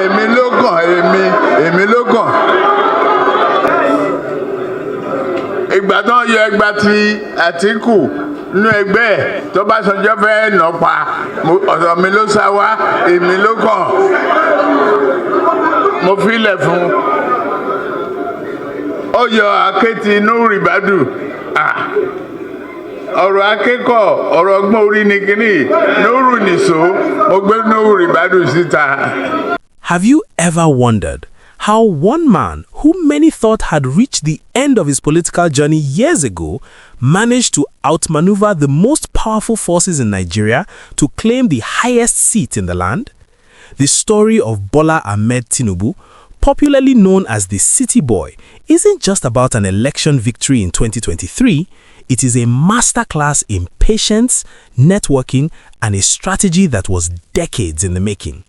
Emi Lokan, Emi Lokan. Ìgbà tó yọ ẹgbà tí Àtíkù nínú ẹgbẹ́ tó bá sọjọ́ fẹ́ nà pa ọ̀dọ̀ mi ló sá wá Emi Lokan. Mo filẹ̀ fún ó yọ akéèti inú rìbádù. Ọ̀rọ̀ akẹ́kọ̀ọ́ ọ̀rọ̀ ọgbọ́n orí ni kíní lóru nìṣó mo gbé inú rìbádù síta. Have you ever wondered how one man who many thought had reached the end of his political journey years ago managed to outmaneuver the most powerful forces in Nigeria to claim the highest seat in the land? The story of Bola Ahmed Tinubu, popularly known as the City Boy, isn't just about an election victory in 2023, it is a masterclass in patience, networking, and a strategy that was decades in the making.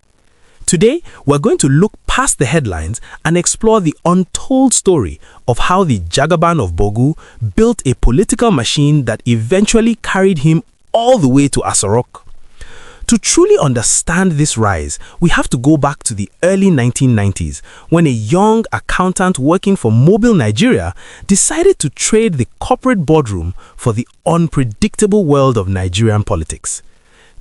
Today, we're going to look past the headlines and explore the untold story of how the Jagaban of Bogu built a political machine that eventually carried him all the way to Asorok. To truly understand this rise, we have to go back to the early 1990s when a young accountant working for Mobile Nigeria decided to trade the corporate boardroom for the unpredictable world of Nigerian politics.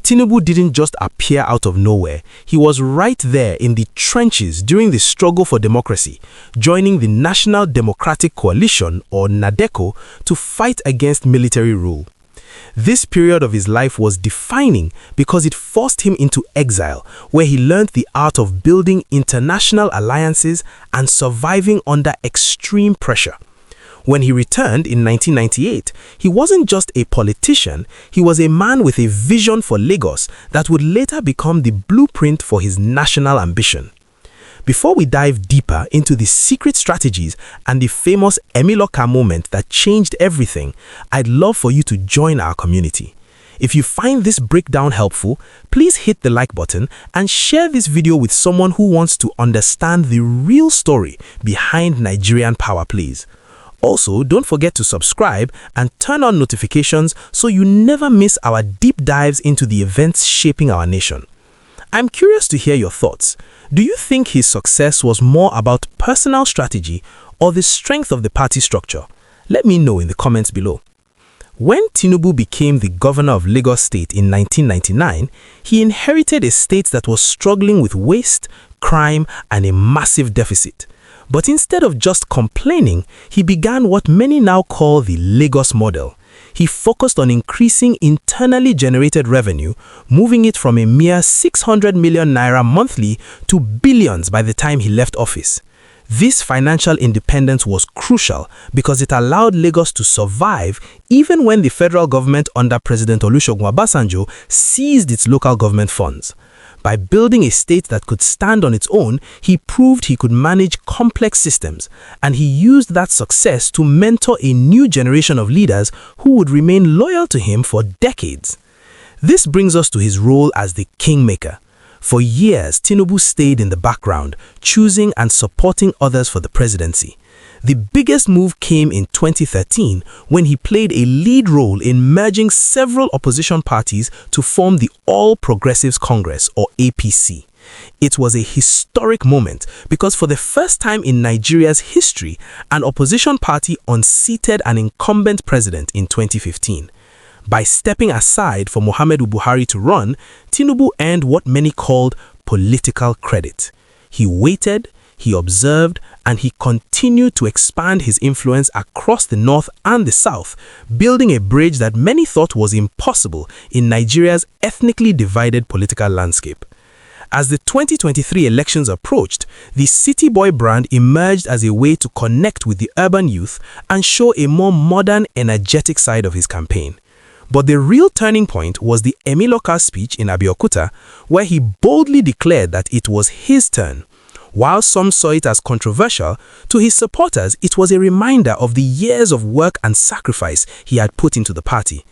Tinubu didn't just appear out of nowhere. He was right there in the trenches during the struggle for democracy, joining the National Democratic Coalition, or NADECO, to fight against military rule. This period of his life was defining because it forced him into exile, where he learned the art of building international alliances and surviving under extreme pressure. When he returned in 1998, he wasn't just a politician, he was a man with a vision for Lagos that would later become the blueprint for his national ambition. Before we dive deeper into the secret strategies and the famous Emi Lokan moment that changed everything, I'd love for you to join our community. If you find this breakdown helpful, please hit the like button and share this video with someone who wants to understand the real story behind Nigerian power plays. Also, don't forget to subscribe and turn on notifications so you never miss our deep dives into the events shaping our nation. I'm curious to hear your thoughts. Do you think his success was more about personal strategy or the strength of the party structure? Let me know in the comments below. When Tinubu became the governor of Lagos State in 1999, he inherited a state that was struggling with waste, crime, and a massive deficit. But instead of just complaining, he began what many now call the Lagos model. He focused on increasing internally generated revenue, moving it from a mere 600 million naira monthly to billions by the time he left office. This financial independence was crucial because it allowed Lagos to survive even when the federal government under President Olusegun Obasanjo seized its local government funds. By building a state that could stand on its own, he proved he could manage complex systems, and he used that success to mentor a new generation of leaders who would remain loyal to him for decades. This brings us to his role as the Kingmaker. For years, Tinubu stayed in the background, choosing and supporting others for the presidency. The biggest move came in 2013 when he played a lead role in merging several opposition parties to form the All Progressives Congress, or APC. It was a historic moment because for the first time in Nigeria's history, an opposition party unseated an incumbent president in 2015. By stepping aside for Muhammadu Buhari to run, Tinubu earned what many called political credit. He waited, he observed, and he continued to expand his influence across the north and the south, building a bridge that many thought was impossible in Nigeria's ethnically divided political landscape. As the 2023 elections approached, the City Boy brand emerged as a way to connect with the urban youth and show a more modern, energetic side of his campaign. But the real turning point was the Emi Lokan speech in Abeokuta, where he boldly declared that it was his turn. While some saw it as controversial, to his supporters it was a reminder of the years of work and sacrifice he had put into the party.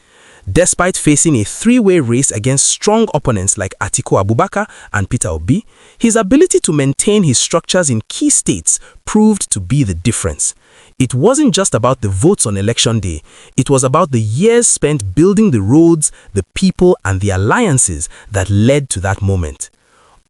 Despite facing a three-way race against strong opponents like Atiku Abubakar and Peter Obi, his ability to maintain his structures in key states proved to be the difference. It wasn't just about the votes on election day, it was about the years spent building the roads, the people, and the alliances that led to that moment.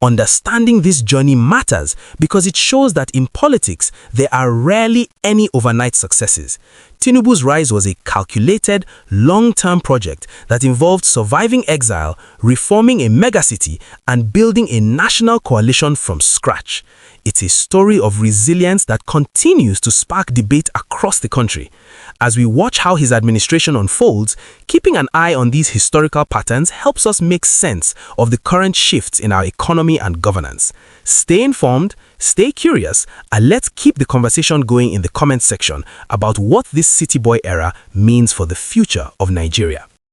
Understanding this journey matters because it shows that in politics, there are rarely any overnight successes. Tinubu's rise was a calculated, long-term project that involved surviving exile, reforming a megacity, and building a national coalition from scratch. It's a story of resilience that continues to spark debate across the country. As we watch how his administration unfolds, keeping an eye on these historical patterns helps us make sense of the current shifts in our economy and governance. Stay informed, stay curious, and let's keep the conversation going in the comment section about what this City Boy era means for the future of Nigeria.